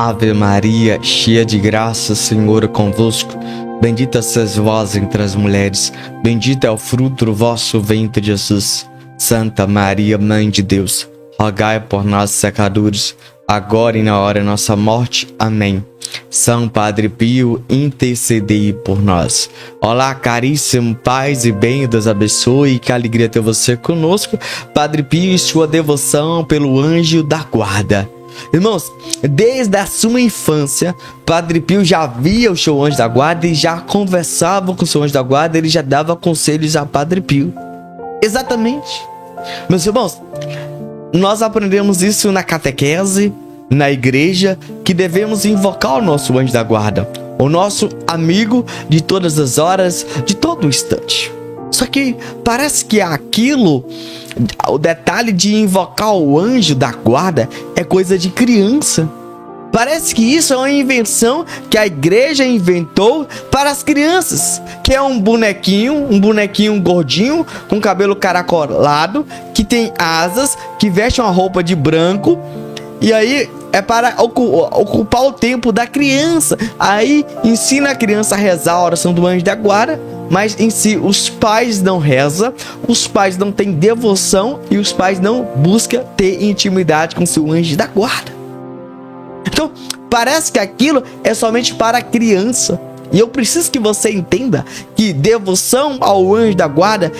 Ave Maria, cheia de graça, o Senhor é convosco. Bendita sois vós entre as mulheres, bendito é o fruto do vosso ventre, Jesus. Santa Maria, Mãe de Deus, rogai por nós, pecadores, agora e na hora de nossa morte. Amém. São Padre Pio, intercedei por nós. Olá, caríssimo, paz e bem, Deus abençoe, que alegria ter você conosco. Padre Pio e sua devoção pelo anjo da guarda. Irmãos, desde a sua infância, Padre Pio já via o seu anjo da guarda e já conversava com o seu anjo da guarda, ele já dava conselhos a Padre Pio. Exatamente. Meus irmãos, nós aprendemos isso na catequese, na igreja, que devemos invocar o nosso anjo da guarda, o nosso amigo de todas as horas, de todo instante. Só que parece que aquilo, o detalhe de invocar o anjo da guarda é coisa de criança. Parece que isso é uma invenção que a igreja inventou para as crianças, que é um bonequinho gordinho, com cabelo caracolado, que tem asas, que veste uma roupa de branco, e aí é para ocupar o tempo da criança. Aí ensina a criança a rezar a oração do anjo da guarda, mas em si os pais não rezam, os pais não têm devoção e os pais não buscam ter intimidade com seu anjo da guarda. Então, parece que aquilo é somente para a criança. E eu preciso que você entenda que devoção ao anjo da guarda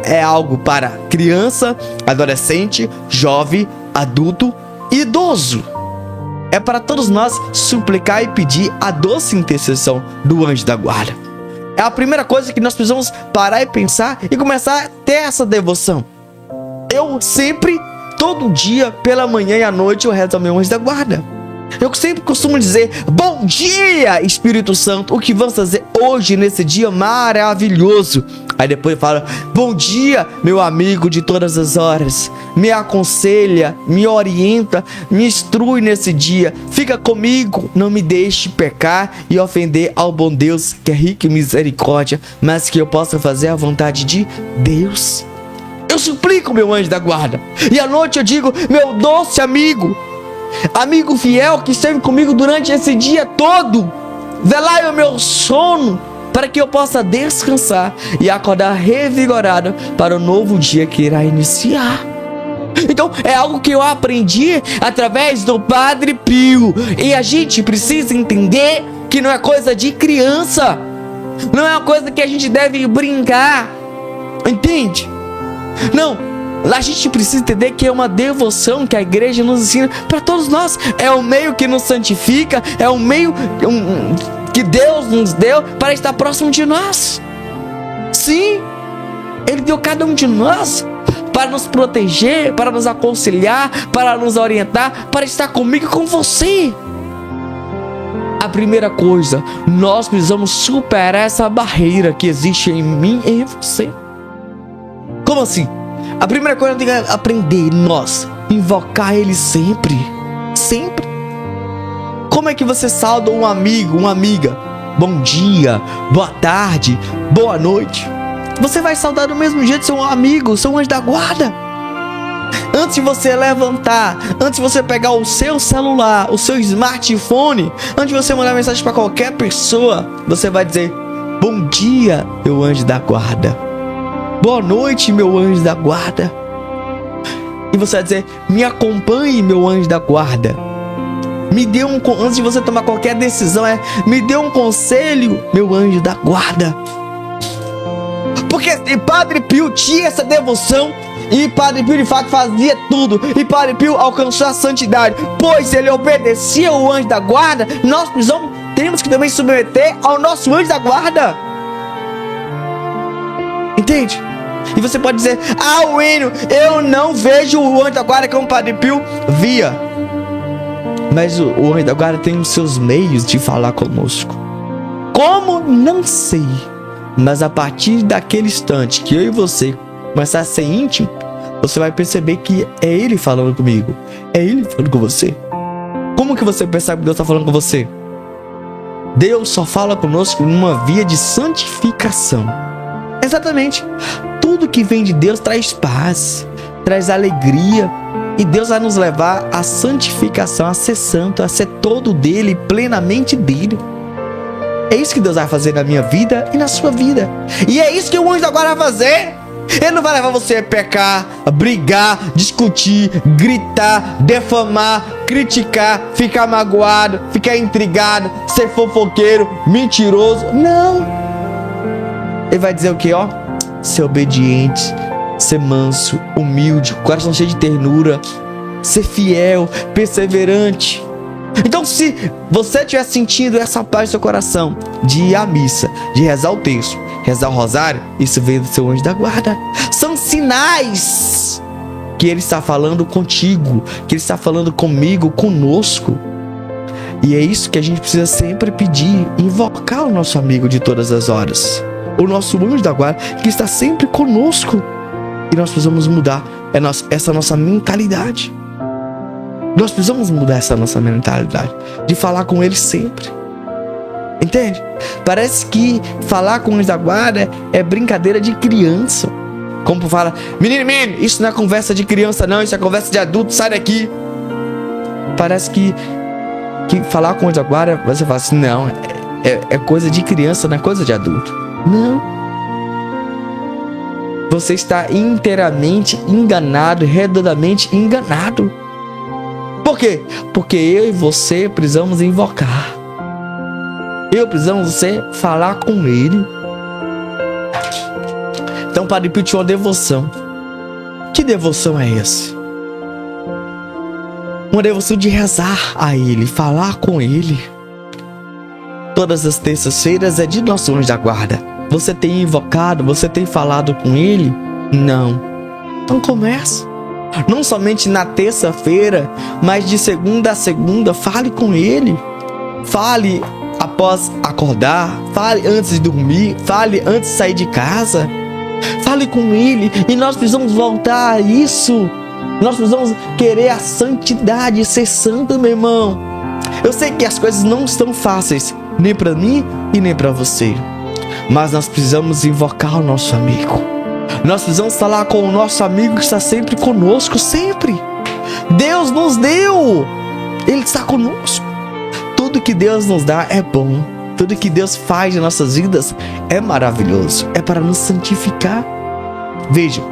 é algo para criança, adolescente, jovem, adulto e idoso. É para todos nós suplicar e pedir a doce intercessão do anjo da guarda. É a primeira coisa que nós precisamos parar e pensar e começar a ter essa devoção. Eu sempre, todo dia, pela manhã e à noite, eu rezo ao meu anjo da guarda. Eu sempre costumo dizer: bom dia, Espírito Santo, o que vamos fazer hoje nesse dia maravilhoso? Aí depois fala: bom dia, meu amigo de todas as horas, me aconselha, me orienta, me instrui nesse dia, fica comigo, não me deixe pecar e ofender ao bom Deus que é rico em misericórdia, mas que eu possa fazer a vontade de Deus. Eu suplico meu anjo da guarda, e à noite eu digo: meu doce amigo, amigo fiel que esteve comigo durante esse dia todo, velai o meu sono para que eu possa descansar e acordar revigorado para o novo dia que irá iniciar. Então é algo que eu aprendi através do Padre Pio, e a gente precisa entender que não é coisa de criança, não é uma coisa que a gente deve brincar, entende? Não, a gente precisa entender que é uma devoção que a igreja nos ensina para todos nós. É o meio que nos santifica, é o meio que Deus nos deu para estar próximo de nós. Sim, Ele deu cada um de nós para nos proteger, para nos aconselhar, para nos orientar, para estar comigo e com você. A primeira coisa, nós precisamos superar essa barreira que existe em mim e em você. Como assim? A primeira coisa que tem que aprender, nós, invocar Ele sempre. Sempre. Como é que você sauda um amigo, uma amiga? Bom dia, boa tarde, boa noite. Você vai saudar do mesmo jeito seu amigo, seu anjo da guarda. Antes de você levantar, antes de você pegar o seu celular, o seu smartphone, antes de você mandar mensagem para qualquer pessoa, você vai dizer: bom dia, meu anjo da guarda. Boa noite, meu anjo da guarda. E você vai dizer: me acompanhe, meu anjo da guarda. Me dê antes de você tomar qualquer decisão, me dê um conselho, meu anjo da guarda. Porque Padre Pio tinha essa devoção, e Padre Pio de fato fazia tudo, e Padre Pio alcançou a santidade, pois ele obedecia ao anjo da guarda. Nós temos que também submeter ao nosso anjo da guarda. Entende? E você pode dizer: ah, Wênio, eu não vejo o anjo da guarda como Padre Pio via. Mas o anjo da guarda tem os seus meios de falar conosco. Como? Não sei. Mas a partir daquele instante que eu e você começar a ser íntimo, você vai perceber que é Ele falando comigo, é Ele falando com você. Como que você percebe que Deus está falando com você? Deus só fala conosco numa via de santificação. Exatamente. Tudo que vem de Deus traz paz, traz alegria, E Deus vai nos levar à santificação, a ser santo, a ser todo dele, plenamente dele. É isso que Deus vai fazer na minha vida e na sua vida. E é isso que o anjo da guarda vai fazer. Ele não vai levar você a pecar, a brigar, discutir, gritar, defamar, criticar, ficar magoado, ficar intrigado, ser fofoqueiro, mentiroso. Não. Ele vai dizer o quê? Ó, ser obediente, ser manso, humilde, coração cheio de ternura, ser fiel, perseverante. Então, se você estiver sentindo essa paz no seu coração de ir à missa, de rezar o texto, rezar o rosário, isso vem do seu anjo da guarda. São sinais que ele está falando contigo, que ele está falando comigo, conosco. E é isso que a gente precisa sempre pedir, invocar o nosso amigo de todas as horas, o nosso anjo da guarda, que está sempre conosco. E nós precisamos mudar essa nossa mentalidade. Nós precisamos mudar essa nossa mentalidade de falar com ele sempre. Entende? Parece que falar com o anjo da guarda é brincadeira de criança. Como fala, menino, isso não é conversa de criança não, isso é conversa de adulto, sai daqui. Parece que falar com o anjo da guarda, você fala assim, não, é coisa de criança, não é coisa de adulto. Não. Você está inteiramente enganado, redondamente enganado. Por quê? Porque eu e você precisamos invocar. Eu precisamos você falar com ele. Então, Padre Pio tinha uma devoção. Que devoção é essa? Uma devoção de rezar a ele, falar com ele. Todas as terças-feiras é de nosso anjo da guarda. Você tem invocado, você tem falado com ele? Não. Então comece. Não somente na terça-feira, mas de segunda a segunda, fale com ele. Fale após acordar, fale antes de dormir, fale antes de sair de casa. Fale com ele. E nós precisamos voltar a isso. Nós precisamos querer a santidade, ser santo, meu irmão. Eu sei que as coisas não estão fáceis, nem para mim e nem para você. Mas nós precisamos invocar o nosso amigo. Nós precisamos falar com o nosso amigo que está sempre conosco, sempre. Deus nos deu. Ele está conosco. Tudo que Deus nos dá é bom. Tudo que Deus faz em nossas vidas é maravilhoso. É para nos santificar. Veja.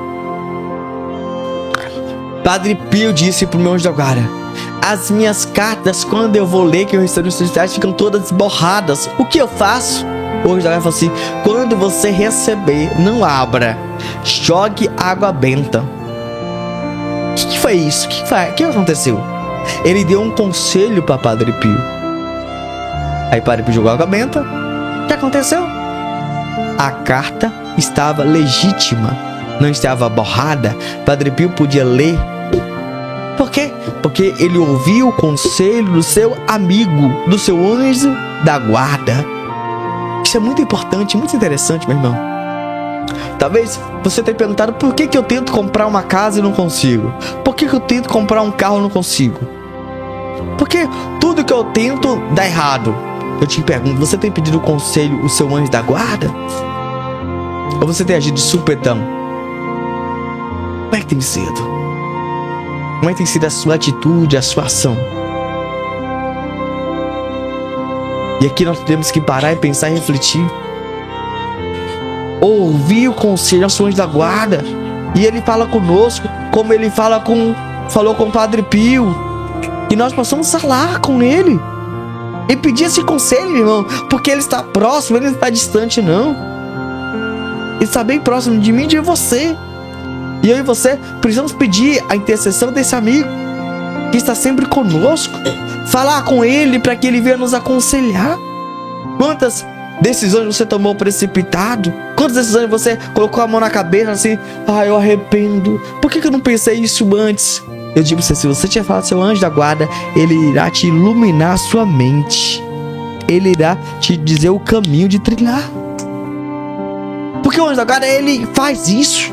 Padre Pio disse para o meu anjo da guarda: as minhas cartas, quando eu vou ler, que eu recebo nos sociais, ficam todas borradas. O que eu faço? O anjo da guarda falou assim: quando você receber, não abra, jogue água benta. O que foi isso? O que aconteceu? Ele deu um conselho para Padre Pio. Aí Padre Pio jogou água benta. O que aconteceu? A carta estava legítima, não estava borrada. Padre Pio podia ler. Por quê? Porque ele ouviu o conselho do seu amigo, do seu anjo da guarda. Isso é muito importante, muito interessante, meu irmão. Talvez você tenha perguntado: por que eu tento comprar uma casa e não consigo? Por que eu tento comprar um carro e não consigo? Porque tudo que eu tento dá errado. Eu te pergunto: você tem pedido conselho o seu anjo da guarda? Ou você tem agido de supetão? Como é que tem sido? Como é que tem sido a sua atitude, a sua ação? E aqui nós temos que parar e pensar e refletir. Ouvir o conselho do anjo da guarda. E ele fala conosco, como ele falou com o Padre Pio. E nós possamos falar com ele e pedir esse conselho, irmão. Porque ele está próximo, ele não está distante, não. Ele está bem próximo de mim e de você. E eu e você precisamos pedir a intercessão desse amigo que está sempre conosco. Falar com ele para que ele venha nos aconselhar. Quantas decisões você tomou precipitado? Quantas decisões você colocou a mão na cabeça assim: eu arrependo. Por que eu não pensei isso antes? Eu digo pra você: se você tiver falado com seu anjo da guarda, ele irá te iluminar a sua mente. Ele irá te dizer o caminho de trilhar. Porque o anjo da guarda, ele faz isso.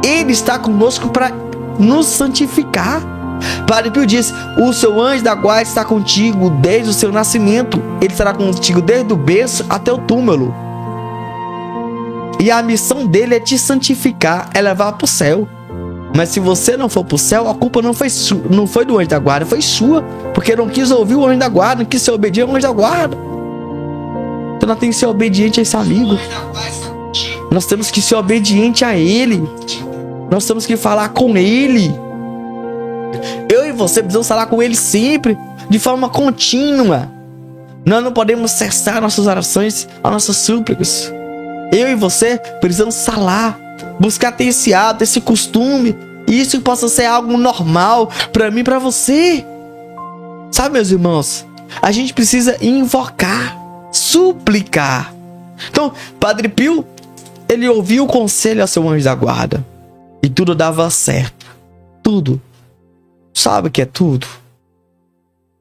Ele está conosco para nos santificar. Padre Pio diz: o seu anjo da guarda está contigo desde o seu nascimento. Ele estará contigo desde o berço até o túmulo. E a missão dele é te santificar, é levar para o céu. Mas se você não for pro céu, a culpa não foi do anjo da guarda, foi sua. Porque não quis ouvir o anjo da guarda, não quis ser obediente ao anjo da guarda. Então nós temos que ser obediente a esse amigo. Nós temos que ser obediente a ele. Nós temos que falar com ele. Eu e você precisamos falar com ele sempre, de forma contínua. Nós não podemos cessar nossas orações, as nossas súplicas. Eu e você precisamos falar, buscar ter esse hábito, esse costume. E isso possa ser algo normal para mim e para você. Sabe, meus irmãos? A gente precisa invocar, suplicar. Então, Padre Pio, ele ouviu o conselho ao seu anjo da guarda. E tudo dava certo. Tudo. Sabe o que é tudo?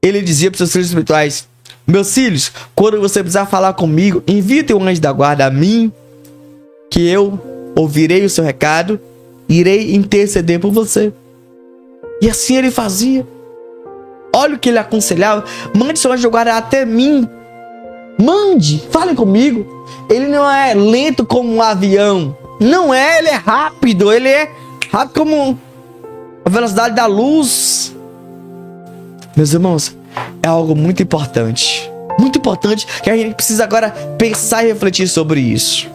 Ele dizia para os seus filhos espirituais: meus filhos, quando você precisar falar comigo, envie teu anjo da guarda a mim, que eu ouvirei o seu recado, irei interceder por você. E assim ele fazia. Olha o que ele aconselhava: mande seu anjo da guarda até mim. Mande, fale comigo. Ele não é lento como um avião. Não é, ele é rápido. Ele é rápido como a velocidade da luz. Meus irmãos, é algo muito importante. Muito importante, que a gente precisa agora pensar e refletir sobre isso.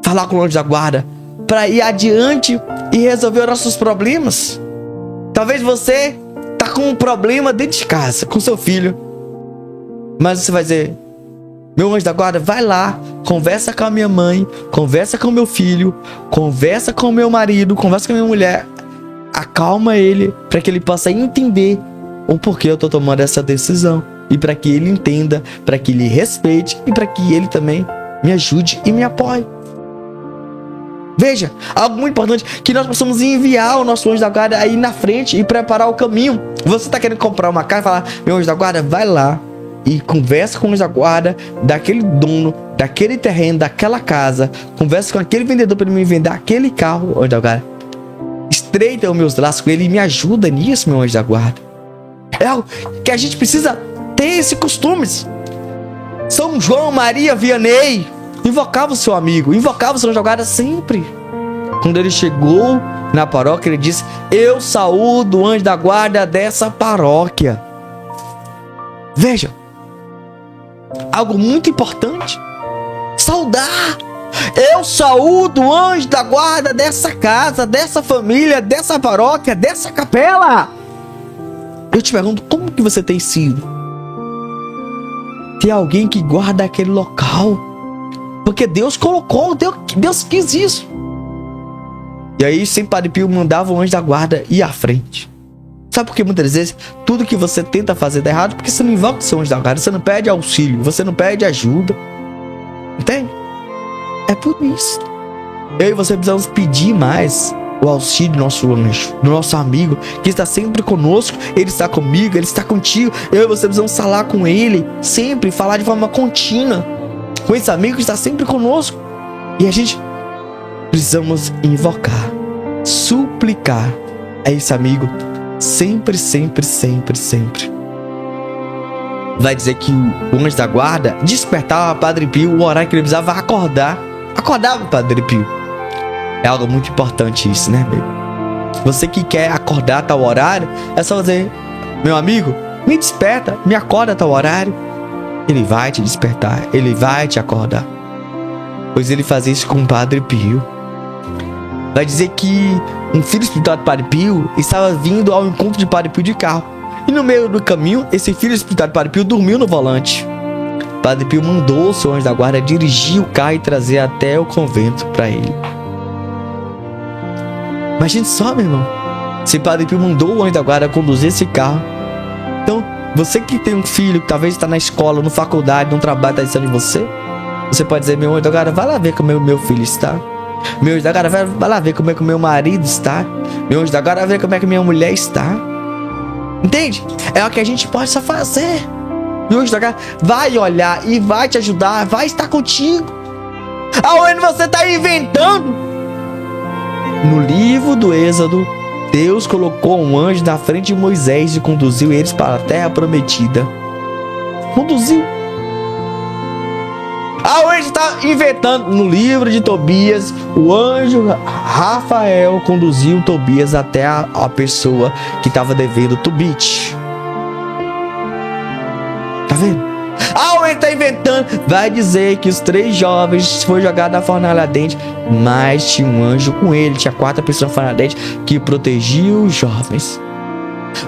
Falar com o anjo da guarda para ir adiante e resolver os nossos problemas. Talvez você tá com um problema dentro de casa, com seu filho. Mas você vai dizer: meu anjo da guarda, vai lá, conversa com a minha mãe, conversa com o meu filho, conversa com o meu marido, conversa com a minha mulher. Acalma ele, para que ele possa entender o porquê eu tô tomando essa decisão. E para que ele entenda, para que ele respeite e para que ele também me ajude e me apoie. Veja, algo muito importante, que nós possamos enviar o nosso anjo da guarda aí na frente e preparar o caminho. Você tá querendo comprar uma casa e falar: meu anjo da guarda, vai lá e conversa com o anjo da guarda daquele dono, daquele terreno, daquela casa. Conversa com aquele vendedor para ele me vender aquele carro, anjo da guarda. Estreita os meus laços com ele e me ajuda nisso, meu anjo da guarda. É algo que a gente precisa ter esse costume. São João Maria Vianney invocava o seu amigo, invocava o seu anjo da guarda sempre. Quando ele chegou na paróquia, ele disse: eu saúdo o anjo da guarda dessa paróquia. Veja, algo muito importante. Saudar. Eu saúdo o anjo da guarda dessa casa, dessa família, dessa paróquia, dessa capela. Eu te pergunto, como que você tem sido? Tem alguém que guarda aquele local, porque Deus colocou, Deus quis isso. E aí, sem Padre Pio, mandava o anjo da guarda ir à frente. Sabe por que muitas vezes tudo que você tenta fazer dá errado? Porque você não invoca o seu anjo da guarda, você não pede auxílio, você não pede ajuda. Entende? É por isso. Eu e você precisamos pedir mais o auxílio do nosso anjo, do nosso amigo, que está sempre conosco. Ele está comigo, ele está contigo. Eu e você precisamos falar com ele sempre, falar de forma contínua com esse amigo que está sempre conosco. E a gente precisamos invocar, suplicar a esse amigo sempre, sempre, sempre, sempre. Vai dizer que o anjo da guarda despertava Padre Pio o horário que ele precisava acordar. Acordava Padre Pio. É algo muito importante isso, né, amigo? Você que quer acordar a tal horário, é só dizer: meu amigo, me desperta, me acorda a tal horário. Ele vai te despertar, ele vai te acordar. Pois ele fazia isso com o Padre Pio. Vai dizer que um filho espiritual de Padre Pio estava vindo ao encontro de Padre Pio de carro. E no meio do caminho, esse filho espiritual de Padre Pio dormiu no volante. Padre Pio mandou o seu anjo da guarda dirigir o carro e trazer até o convento para ele. Imagine só, meu irmão, se Padre Pio mandou o anjo da guarda conduzir esse carro. Então, você que tem um filho que talvez está na escola, na faculdade, no trabalho, está distante de você, você pode dizer: meu anjo da guarda, vai lá ver como meu filho está. Meu anjo da guarda, vai lá ver como é que o meu marido está. Meu anjo da guarda, vai ver como é que minha mulher está. Entende? É o que a gente pode só fazer. Meu anjo da guarda vai olhar e vai te ajudar, vai estar contigo. Aonde você está inventando? No livro do Êxodo, Deus colocou um anjo na frente de Moisés e conduziu eles para a terra prometida. Conduziu. A anjo está inventando. No livro de Tobias, o anjo Rafael conduziu Tobias até a pessoa que estava devendo Tobit. Tá vendo? A anjo está inventando. Vai dizer que os 3 jovens foram jogados na fornalha ardente, mas tinha um anjo com ele. Tinha 4 pessoas na fornalha ardente que protegiam os jovens.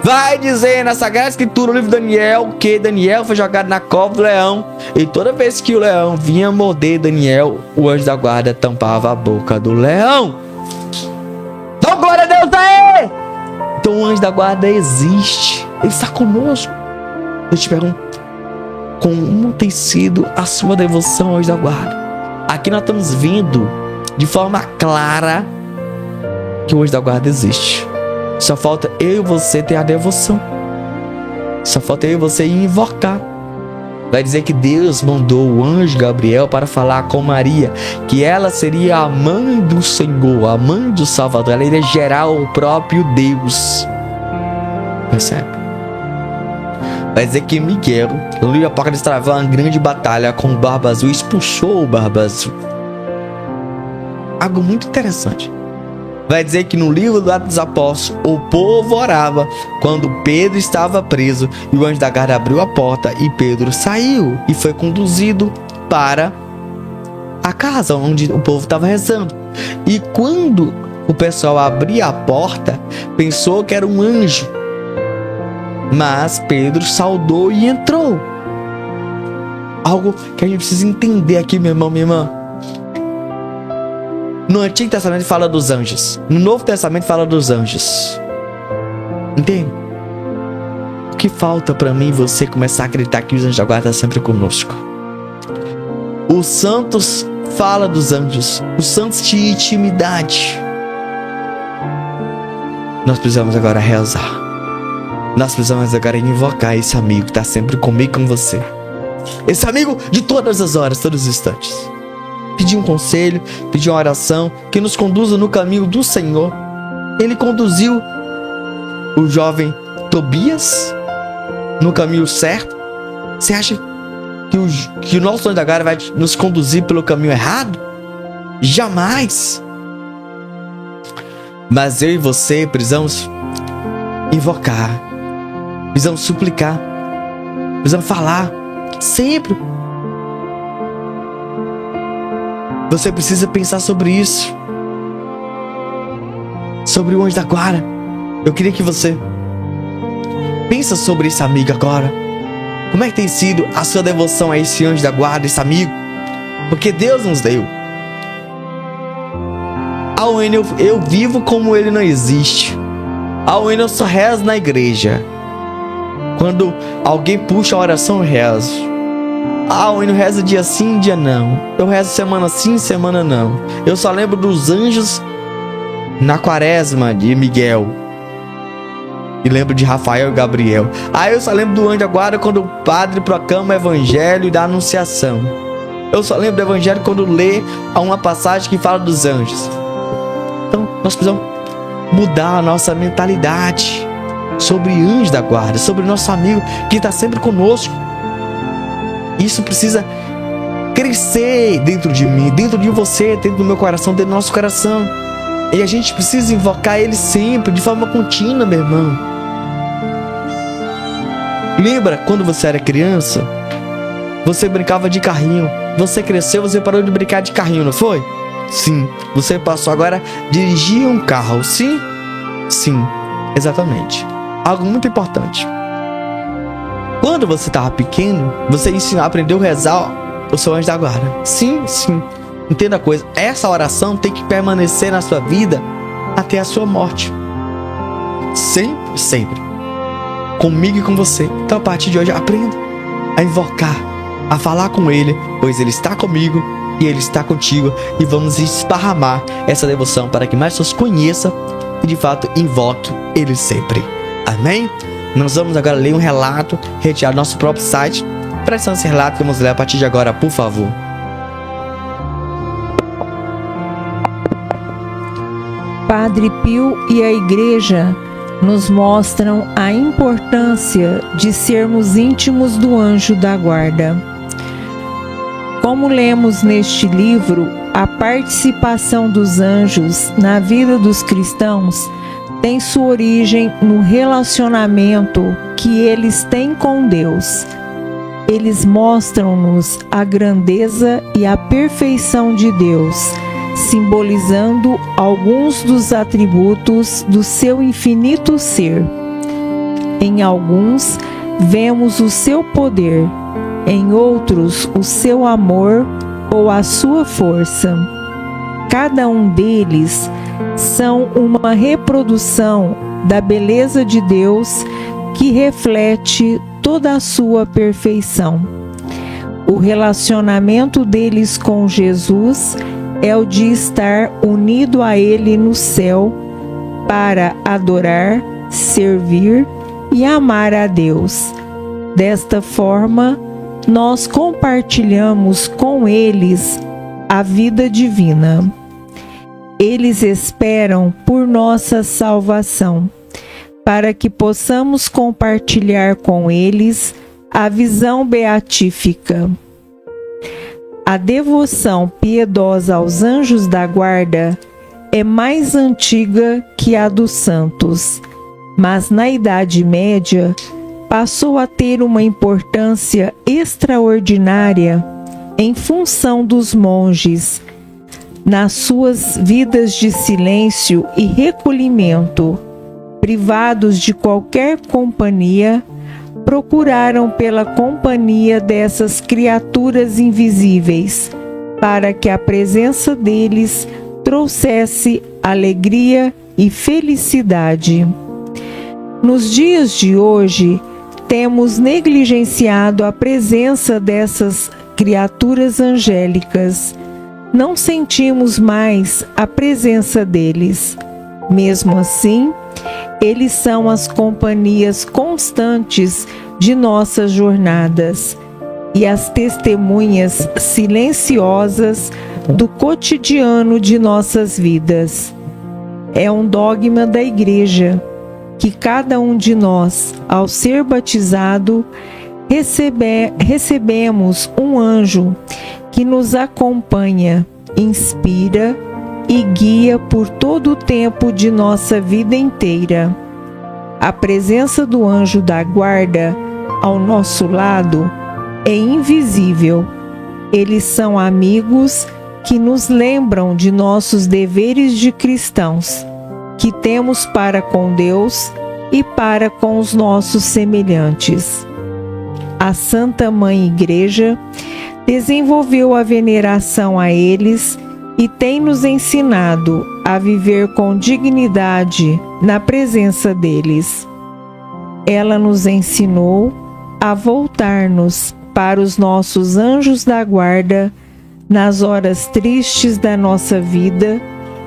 Vai dizer na Sagrada Escritura, no livro de Daniel, que Daniel foi jogado na cova do leão. E toda vez que o leão vinha morder Daniel, o anjo da guarda tampava a boca do leão. Então glória a Deus aí! Então o anjo da guarda existe. Ele está conosco. Eu te pergunto, como tem sido a sua devoção ao anjo da guarda? Aqui nós estamos vendo de forma clara que o anjo da guarda existe. Só falta eu e você ter a devoção. Só falta eu e você invocar. Vai dizer que Deus mandou o anjo Gabriel para falar com Maria, que ela seria a mãe do Senhor, a mãe do Salvador. Ela iria gerar o próprio Deus. Percebe? Vai dizer que Miguel, no livro Apocalipse, travou uma grande batalha com o Barba Azul e expulsou o Barba Azul. Algo muito interessante. Vai dizer que no livro do Atos dos Apóstolos, o povo orava quando Pedro estava preso e o anjo da guarda abriu a porta e Pedro saiu e foi conduzido para a casa onde o povo estava rezando. E quando o pessoal abria a porta, pensou que era um anjo, mas Pedro saudou e entrou. Algo que a gente precisa entender aqui, meu irmão, minha irmã. No Antigo Testamento fala dos anjos. No Novo Testamento fala dos anjos. Entende? O que falta para mim e você começar a acreditar que os anjos da guarda estão sempre conosco? Os santos falam dos anjos. Os santos de intimidade. Nós precisamos agora rezar. Nós precisamos agora invocar esse amigo que está sempre comigo e com você. Esse amigo de todas as horas, todos os instantes. Pedir um conselho, pedir uma oração que nos conduza no caminho do Senhor. Ele conduziu o jovem Tobias no caminho certo. Você acha que o nosso anjo da guarda vai nos conduzir pelo caminho errado? Jamais. Mas eu e você precisamos invocar, precisamos suplicar, precisamos falar sempre. Você precisa pensar sobre isso, sobre o anjo da guarda. Eu queria que você pensa sobre esse amigo agora. Como é que tem sido a sua devoção a esse anjo da guarda, esse amigo? Porque Deus nos deu. Ao ano eu vivo como ele não existe. Ao ano eu só rezo na igreja. Quando alguém puxa a oração, eu rezo. Eu não rezo dia sim, dia não. Eu rezo semana sim, semana não. Eu só lembro dos anjos na quaresma de Miguel. E lembro de Rafael e Gabriel. Eu só lembro do anjo da guarda quando o padre proclama o evangelho e da anunciação. Eu só lembro do evangelho quando lê uma passagem que fala dos anjos. Então nós precisamos mudar a nossa mentalidade sobre anjo da guarda, sobre nosso amigo que está sempre conosco. Isso precisa crescer dentro de mim, dentro de você, dentro do meu coração, dentro do nosso coração. E a gente precisa invocar ele sempre, de forma contínua, meu irmão. Lembra quando você era criança? Você brincava de carrinho. Você cresceu, você parou de brincar de carrinho, não foi? Sim. Você passou agora a dirigir um carro, sim? Sim, exatamente. Algo muito importante. Quando você estava pequeno, você aprendeu a rezar o seu anjo da guarda. Sim, sim. Entenda a coisa. Essa oração tem que permanecer na sua vida até a sua morte. Sempre, sempre. Comigo e com você. Então a partir de hoje aprenda a invocar, a falar com ele, pois ele está comigo e ele está contigo. E vamos esparramar essa devoção para que mais pessoas conheçam e de fato invoque ele sempre. Amém? Nós vamos agora ler um relato retirado do nosso próprio site. Presta atenção nesse relato que vamos ler a partir de agora, por favor. Padre Pio e a Igreja nos mostram a importância de sermos íntimos do anjo da guarda. Como lemos neste livro, a participação dos anjos na vida dos cristãos tem sua origem no relacionamento que eles têm com Deus. Eles mostram-nos a grandeza e a perfeição de Deus, simbolizando alguns dos atributos do seu infinito ser. Em alguns, vemos o seu poder, em outros, o seu amor ou a sua força. Cada um deles são uma reprodução da beleza de Deus que reflete toda a sua perfeição. O relacionamento deles com Jesus é o de estar unido a Ele no céu para adorar, servir e amar a Deus. Desta forma, nós compartilhamos com eles a vida divina. Eles esperam por nossa salvação, para que possamos compartilhar com eles a visão beatífica. A devoção piedosa aos anjos da guarda é mais antiga que a dos santos, mas na Idade Média passou a ter uma importância extraordinária em função dos monges, nas suas vidas de silêncio e recolhimento, privados de qualquer companhia, procuraram pela companhia dessas criaturas invisíveis, para que a presença deles trouxesse alegria e felicidade. Nos dias de hoje, temos negligenciado a presença dessas criaturas angélicas. Não sentimos mais a presença deles. Mesmo assim, eles são as companhias constantes de nossas jornadas e as testemunhas silenciosas do cotidiano de nossas vidas. É um dogma da Igreja que cada um de nós, ao ser batizado, recebemos um anjo que nos acompanha, inspira e guia por todo o tempo de nossa vida inteira. A presença do anjo da guarda ao nosso lado é invisível. Eles são amigos que nos lembram de nossos deveres de cristãos, que temos para com Deus e para com os nossos semelhantes. A Santa Mãe Igreja desenvolveu a veneração a eles e tem nos ensinado a viver com dignidade na presença deles. Ela nos ensinou a voltar-nos para os nossos anjos da guarda nas horas tristes da nossa vida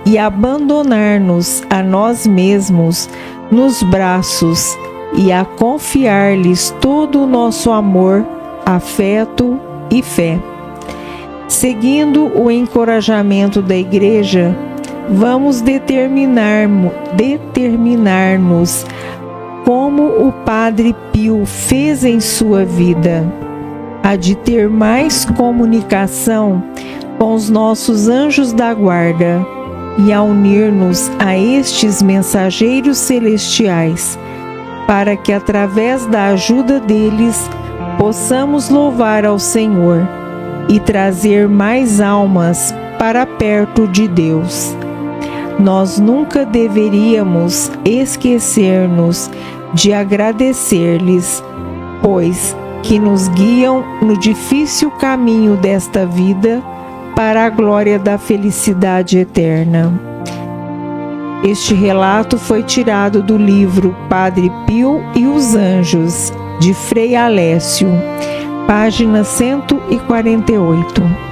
e abandonar-nos a nós mesmos nos braços e a confiar-lhes todo o nosso amor, afeto e fé. Seguindo o encorajamento da Igreja, vamos determinar-nos como o Padre Pio fez em sua vida, a de ter mais comunicação com os nossos anjos da guarda e a unir-nos a estes mensageiros celestiais, para que através da ajuda deles possamos louvar ao Senhor e trazer mais almas para perto de Deus. Nós nunca deveríamos esquecer-nos de agradecer-lhes, pois que nos guiam no difícil caminho desta vida para a glória da felicidade eterna. Este relato foi tirado do livro Padre Pio e os Anjos, de Frei Alessio, página 148.